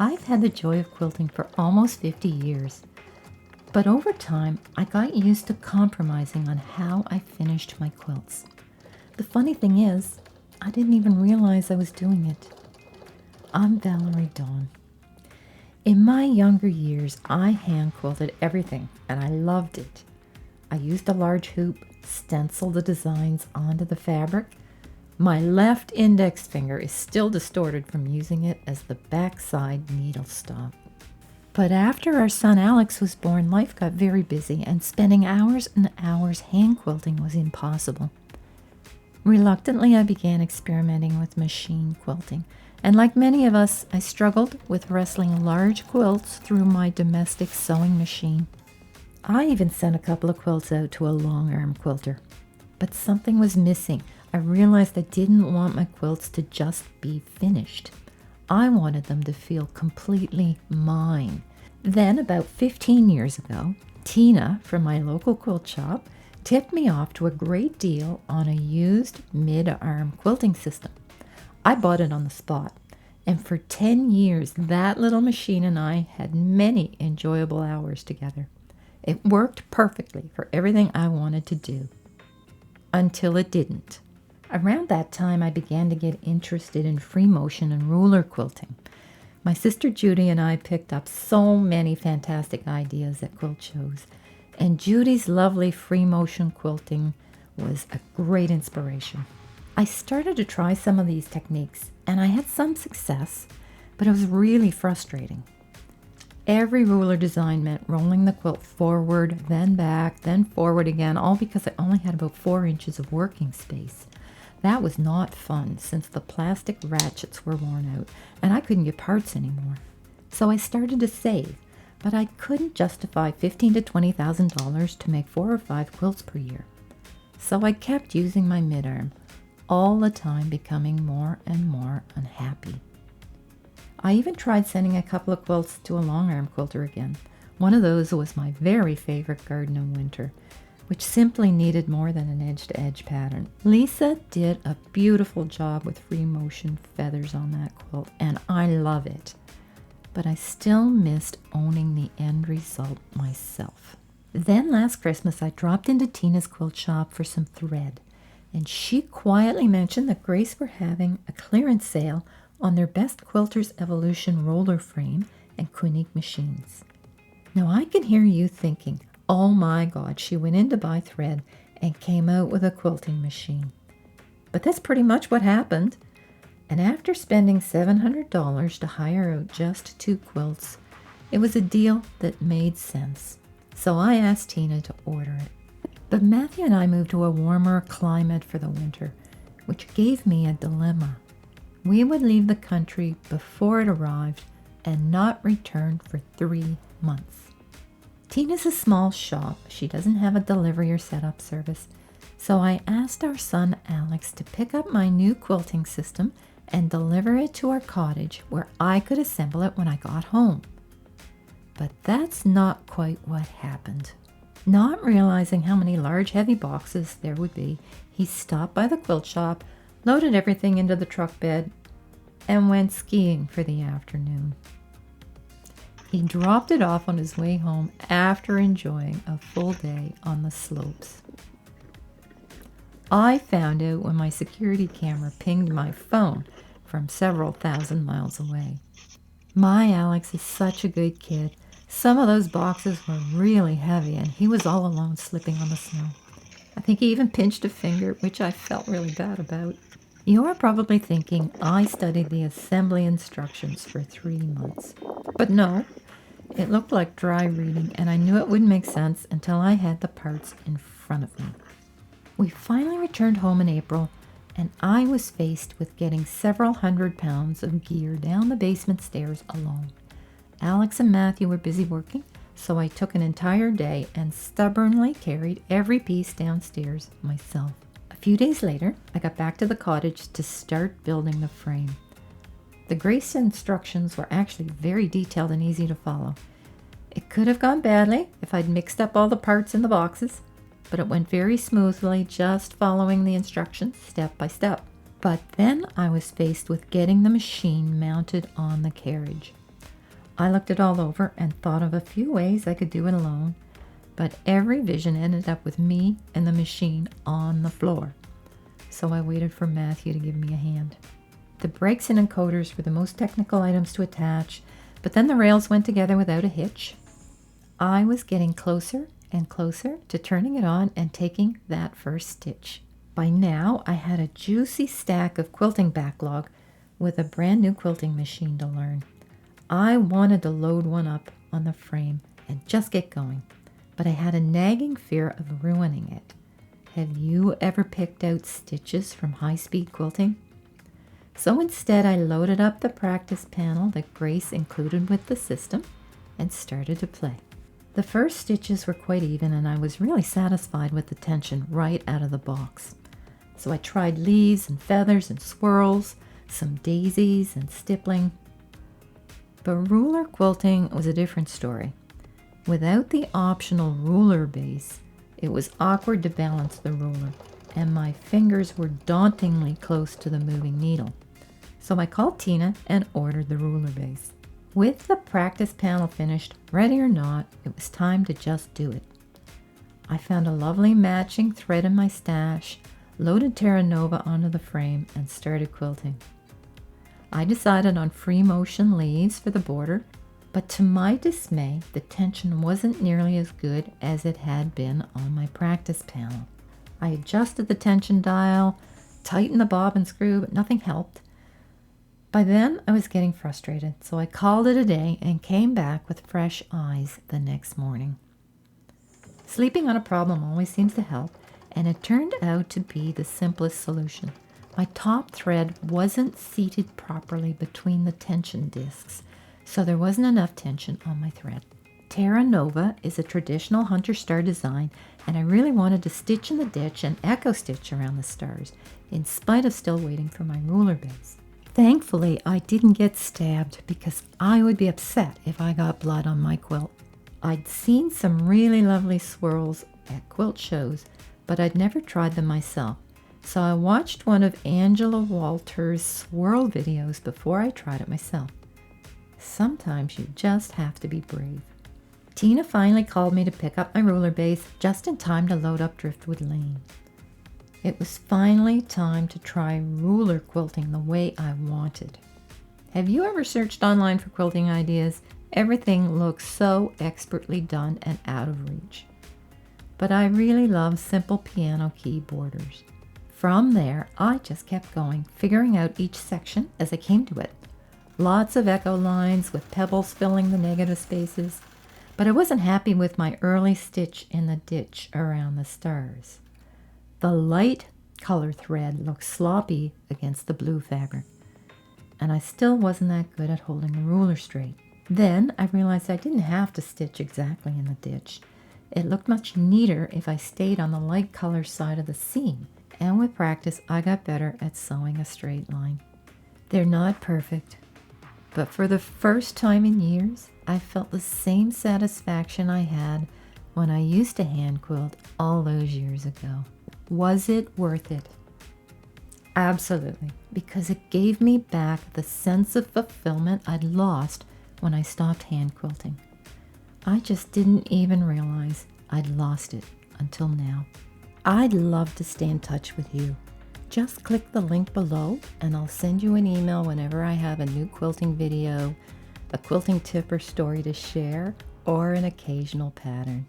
I've had the joy of quilting for almost 50 years, but over time I got used to compromising on how I finished my quilts. The funny thing is, I didn't even realize I was doing it. I'm Valerie Dawn. In my younger years, I hand quilted everything, and I loved it. I used a large hoop, stenciled the designs onto the fabric. My left index finger is still distorted from using it as the backside needle stop. But after our son Alex was born, life got very busy, and spending hours and hours hand quilting was impossible. Reluctantly, I began experimenting with machine quilting, and like many of us, I struggled with wrestling large quilts through my domestic sewing machine. I even sent a couple of quilts out to a Longarm quilter, but something was missing. I realized I didn't want my quilts to just be finished. I wanted them to feel completely mine. Then, about 15 years ago, Tina from my local quilt shop tipped me off to a great deal on a used mid-arm quilting system. I bought it on the spot, and for 10 years, that little machine and I had many enjoyable hours together. It worked perfectly for everything I wanted to do, until it didn't. Around that time, I began to get interested in free motion and ruler quilting. My sister Judy and I picked up so many fantastic ideas at quilt shows, and Judy's lovely free motion quilting was a great inspiration. I started to try some of these techniques, and I had some success, but it was really frustrating. Every ruler design meant rolling the quilt forward, then back, then forward again, all because I only had about 4 inches of working space. That was not fun since the plastic ratchets were worn out and I couldn't get parts anymore. So I started to save, but I couldn't justify $15,000 to $20,000 to make 4 or 5 quilts per year. So I kept using my mid-arm, all the time becoming more and more unhappy. I even tried sending a couple of quilts to a Longarm quilter again. One of those was my very favorite Garden of Winter, which simply needed more than an edge-to-edge pattern. Lisa did a beautiful job with free motion feathers on that quilt, and I love it. But I still missed owning the end result myself. Then last Christmas, I dropped into Tina's quilt shop for some thread, and she quietly mentioned that Grace were having a clearance sale on their Best Quilters Evolution roller frame and Quilting machines. Now I can hear you thinking, oh my God, she went in to buy thread and came out with a quilting machine. But that's pretty much what happened. And after spending $700 to hire out just 2 quilts, it was a deal that made sense. So I asked Tina to order it. But Matthew and I moved to a warmer climate for the winter, which gave me a dilemma. We would leave the country before it arrived and not return for 3 months. Tina's a small shop. She doesn't have a delivery or setup service. So I asked our son Alex to pick up my new quilting system and deliver it to our cottage where I could assemble it when I got home. But that's not quite what happened. Not realizing how many large heavy boxes there would be, he stopped by the quilt shop, loaded everything into the truck bed, and went skiing for the afternoon. He dropped it off on his way home after enjoying a full day on the slopes. I found out when my security camera pinged my phone from several thousand miles away. My Alex is such a good kid. Some of those boxes were really heavy, and he was all alone slipping on the snow. I think he even pinched a finger, which I felt really bad about. You're probably thinking I studied the assembly instructions for 3 months. But no, it looked like dry reading, and I knew it wouldn't make sense until I had the parts in front of me. We finally returned home in April, and I was faced with getting several hundred pounds of gear down the basement stairs alone. Alex and Matthew were busy working, so I took an entire day and stubbornly carried every piece downstairs myself. A few days later, I got back to the cottage to start building the frame. The Grace instructions were actually very detailed and easy to follow. It could have gone badly if I'd mixed up all the parts in the boxes, but it went very smoothly, just following the instructions step by step. But then I was faced with getting the machine mounted on the carriage. I looked it all over and thought of a few ways I could do it alone, but every vision ended up with me and the machine on the floor. So I waited for Matthew to give me a hand. The brakes and encoders were the most technical items to attach, but then the rails went together without a hitch. I was getting closer and closer to turning it on and taking that first stitch. By now, I had a juicy stack of quilting backlog with a brand new quilting machine to learn. I wanted to load one up on the frame and just get going, but I had a nagging fear of ruining it. Have you ever picked out stitches from high-speed quilting? So instead, I loaded up the practice panel that Grace included with the system and started to play. The first stitches were quite even, and I was really satisfied with the tension right out of the box. So I tried leaves and feathers and swirls, some daisies and stippling. But ruler quilting was a different story. Without the optional ruler base, it was awkward to balance the ruler, and my fingers were dauntingly close to the moving needle. So I called Tina and ordered the ruler base. With the practice panel finished, ready or not, it was time to just do it. I found a lovely matching thread in my stash, loaded Terra Nova onto the frame, and started quilting. I decided on free motion leaves for the border, but to my dismay, the tension wasn't nearly as good as it had been on my practice panel. I adjusted the tension dial, tightened the bobbin screw, but nothing helped. By then, I was getting frustrated, so I called it a day and came back with fresh eyes the next morning. Sleeping on a problem always seems to help, and it turned out to be the simplest solution. My top thread wasn't seated properly between the tension discs, so there wasn't enough tension on my thread. Terra Nova is a traditional hunter star design, and I really wanted to stitch in the ditch and echo stitch around the stars, in spite of still waiting for my ruler base. Thankfully, I didn't get stabbed because I would be upset if I got blood on my quilt. I'd seen some really lovely swirls at quilt shows, but I'd never tried them myself. So I watched one of Angela Walter's swirl videos before I tried it myself. Sometimes you just have to be brave. Tina finally called me to pick up my ruler base just in time to load up Driftwood Lane. It was finally time to try ruler quilting the way I wanted. Have you ever searched online for quilting ideas? Everything looks so expertly done and out of reach. But I really love simple piano key borders. From there, I just kept going, figuring out each section as I came to it. Lots of echo lines with pebbles filling the negative spaces, but I wasn't happy with my early stitch in the ditch around the stars. The light color thread looked sloppy against the blue fabric, and I still wasn't that good at holding the ruler straight. Then I realized I didn't have to stitch exactly in the ditch. It looked much neater if I stayed on the light color side of the seam, and with practice I got better at sewing a straight line. They're not perfect, but for the first time in years, I felt the same satisfaction I had when I used to hand quilt all those years ago. Was it worth it? Absolutely, because it gave me back the sense of fulfillment I'd lost when I stopped hand quilting. I just didn't even realize I'd lost it until now. I'd love to stay in touch with you. Just click the link below and I'll send you an email whenever I have a new quilting video, a quilting tip or story to share, or an occasional pattern.